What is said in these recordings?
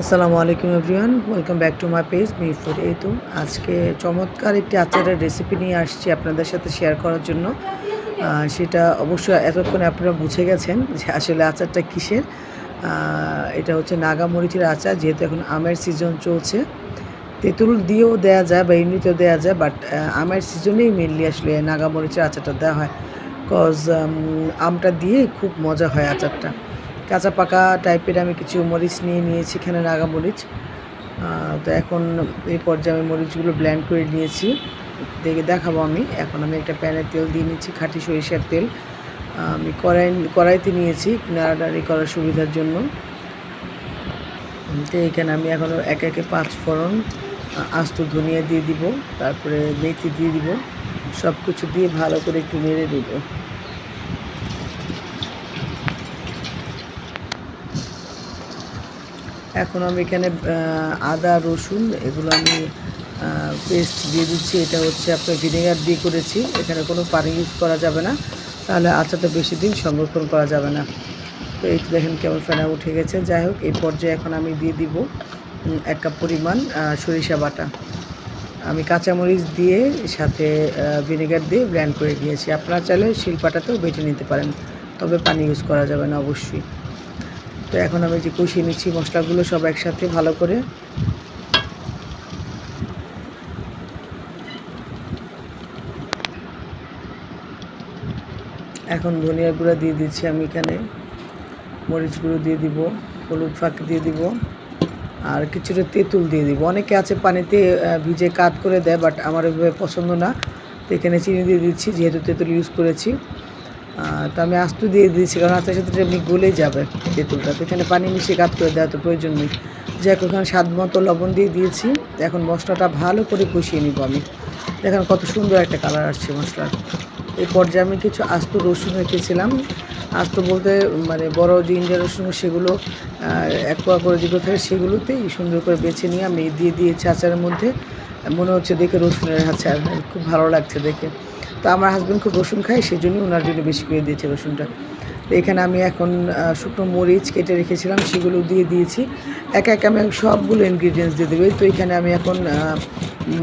আসসালামু আলাইকুম everyone, welcome back to my page me food. এই তো আজকে চমৎকার একটি আচারের রেসিপি নিয়ে আসছি আপনাদের সাথে শেয়ার করার জন্য। সেটা অবশ্যই এতক্ষণে আপনারা বুঝে গেছেন যে আসলে আচারটা কিসের। এটা হচ্ছে নাগা মরিচের আচার। যেহেতু এখন আমের সিজন চলছে, তেঁতুল দিয়েও দেওয়া যায় বা এমনিতেও দেওয়া যায়, বাট আমের সিজনেই মেনলি আসলে নাগা মরিচের আচারটা দেওয়া হয়। কজ আমটা দিয়ে খুব মজা হয় আচারটা। কাঁচা পাকা টাইপের আমি কিছু মরিচ নিয়ে নিয়েছি, এখানে নাগা মরিচ। তো এখন এই পর্যায়ে আমি মরিচগুলো ব্লেন্ড করে নিয়েছি, দেখাবো আমি। এখন আমি একটা প্যানে তেল দিয়ে নিচ্ছি, খাঁটি সরিষার তেল। আমি কড়াইতে নিয়েছি নাড়ানাড়ি করার সুবিধার জন্য। তো এখানে আমি এখন একে একে 5 ফোড়ন, আস্ত ধনিয়া দিয়ে দিব, তারপরে মেথি দিয়ে দিব। সব কিছু দিয়ে ভালো করে একটু নেড়ে দিব। এখন আমি এখানে আদা রসুন এগুলো আমি পেস্ট দিয়ে দিচ্ছি। এটা হচ্ছে আপনার ভিনেগার দিয়ে করেছি, এখানে কোনো পানি ইউজ করা যাবে না, তাহলে আচারটা বেশি দিন সংরক্ষণ করা যাবে না। তো এই দেখেন কেমন ফেনা উঠে গেছে। যাই হোক, এই পর্যায়ে এখন আমি দিয়ে দিব 1 কাপ পরিমাণ সরিষা বাটা। আমি কাঁচামরিচ দিয়ে সাথে ভিনেগার দিয়ে ব্লেন্ড করে নিয়েছি। আপনারা চাইলে শিলপাটাতেও বেটে নিতে পারেন, তবে পানি ইউজ করা যাবে না অবশ্যই। তো এখন আমি যে কষিয়ে নিচ্ছি মশলাগুলো সব একসাথে ভালো করে। এখন ধনিয়ার গুঁড়া দিয়ে দিচ্ছি আমি এখানে, মরিচ গুঁড়ো দিয়ে দিব, হলুদ ফাঁকি দিয়ে দিব, আর কিছুটা তেঁতুল দিয়ে দিব। অনেকে আছে পানিতে ভিজে কাত করে দেয়, বাট আমার ওইভাবে পছন্দ না। তো এখানে চিনি দিয়ে দিচ্ছি, যেহেতু তেঁতুল ইউজ করেছি। তো আমি আস্ত দিয়ে দিয়েছি, কারণ আস্তে সাথে এমনি গলে যাবে তেঁতুলটা। তো এখানে পানি মিশিয়ে কাত করে দেওয়া তো প্রয়োজন নেই। যাই হোক, ওখানে স্বাদ মতো লবণ দিয়ে দিয়েছি। এখন মশলাটা ভালো করে কষিয়ে নিব আমি। দেখেন কত সুন্দর একটা কালার আসছে মশলার। এই পর্যায়ে আমি কিছু আস্ত রসুন রেখেছিলাম। আস্ত বলতে মানে বড় যে ইন্ডিয়ান রসুন, সেগুলো 1 কোয়া করে যেগুলো থাকে সেগুলোতেই সুন্দর করে বেছে নিয়ে আমি দিয়ে দিয়েছি আচারের মধ্যে। মনে হচ্ছে দেখে রসুনের আচার, খুব ভালো লাগছে দেখে। তো আমার হাজব্যান্ড খুব রসুন খায়, সেই জন্যই ওনার জন্য বেশি করে দিয়েছে রসুনটা। তো এখানে আমি এখন শুকনো মরিচ কেটে রেখেছিলাম, সেগুলো দিয়ে দিয়েছি। একে একে আমি সবগুলো ইনগ্রিডিয়েন্টস দিয়ে দেবো। তো এখানে আমি এখন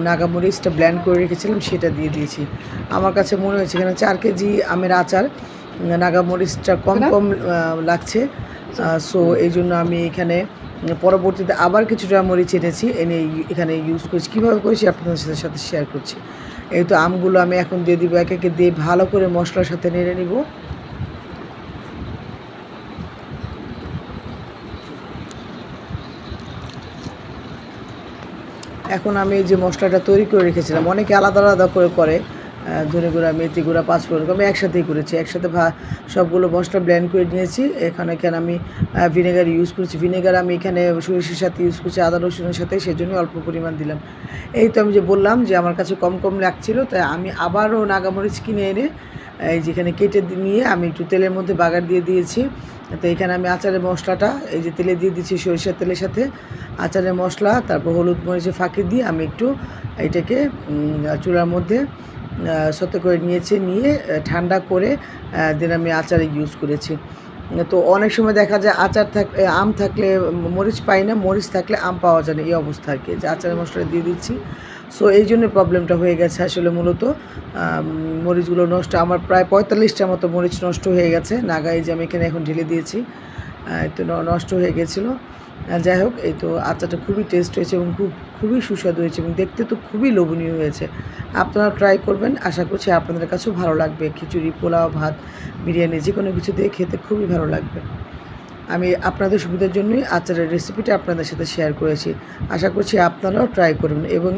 নাগা মরিচটা ব্লেন্ড করে রেখেছিলাম, সেটা দিয়ে দিয়েছি। আমার কাছে মনে হয়েছে এখানে 4 কেজি আমের আচার, নাগা মরিচটা কম কম লাগছে। সো এই জন্য আমি এখানে পরবর্তীতে আবার কিছুটা মরিচ এনেছি, এনে এখানে ইউজ করছি। কীভাবে করেছি আপনাদের সাথে শেয়ার করছি। এই তো আমগুলো আমি এখন দিয়ে দিব, একে একে দিয়ে ভালো করে মশলার সাথে নেড়ে নিব। এখন আমি এই যে মশলাটা তৈরি করে রেখেছিলাম, অনেকে আলাদা আলাদা করে ধনে গুঁড়া, মেথি গুঁড়া, পাঁচফোড়ন, আমি একসাথেই করেছি। একসাথে সবগুলো মশলা ব্লেন্ড করে নিয়েছি। এখানে আমি ভিনেগার ইউজ করছি। ভিনেগার আমি এখানে সরিষার সাথে ইউজ করছি, আদা রসুনের সাথে, সেজন্য অল্প পরিমাণ দিলাম। এই তো আমি যে বললাম যে আমার কাছে কম কম লাগছিল, তাই আমি আবারও নাগামরিচ কিনে এনে এই যেখানে কেটে নিয়ে আমি একটু তেলের মধ্যে বাগার দিয়ে দিয়েছি। তো এখানে আমি আচারের মশলাটা এই যে তেলে দিয়ে দিচ্ছি, সরিষার তেলের সাথে আচারের মশলা, তারপর হলুদ মরিচের ফাঁকি দিয়ে আমি একটু এটাকে চুলার মধ্যে সতে করে নিয়ে ঠান্ডা করে দেন আমি আচারে ইউজ করেছি। তো অনেক সময় দেখা যায় আচার আম থাকলে মরিচ পাই না, মরিচ থাকলে আম পাওয়া যায় না, এই অবস্থা আর কি। যে আচারের মশলা দিয়ে দিচ্ছি, সো এই জন্য প্রবলেমটা হয়ে গেছে আসলে। মূলত মরিচগুলো নষ্ট, আমার প্রায় 45টার মতো মরিচ নষ্ট হয়ে গেছে। নাগাই যে আমি এখানে এখন ঢেলে দিয়েছি, তো নষ্ট হয়ে গেছিলো। যাই হোক, এই তো আচারটা খুবই টেস্ট হয়েছে এবং খুবই সুস্বাদু হয়েছে এবং দেখতে তো খুবই লোভনীয় হয়েছে। আপনারা ট্রাই করবেন, আশা করছি আপনাদের কাছেও ভালো লাগবে। খিচুড়ি, পোলাও, ভাত, বিরিয়ানি যে কোনো কিছু দিয়ে খেতে খুবই ভালো লাগবে। আমি আপনাদের সুবিধার জন্যই আচারের রেসিপিটা আপনাদের সাথে শেয়ার করেছি। আশা করছি আপনারাও ট্রাই করবেন এবং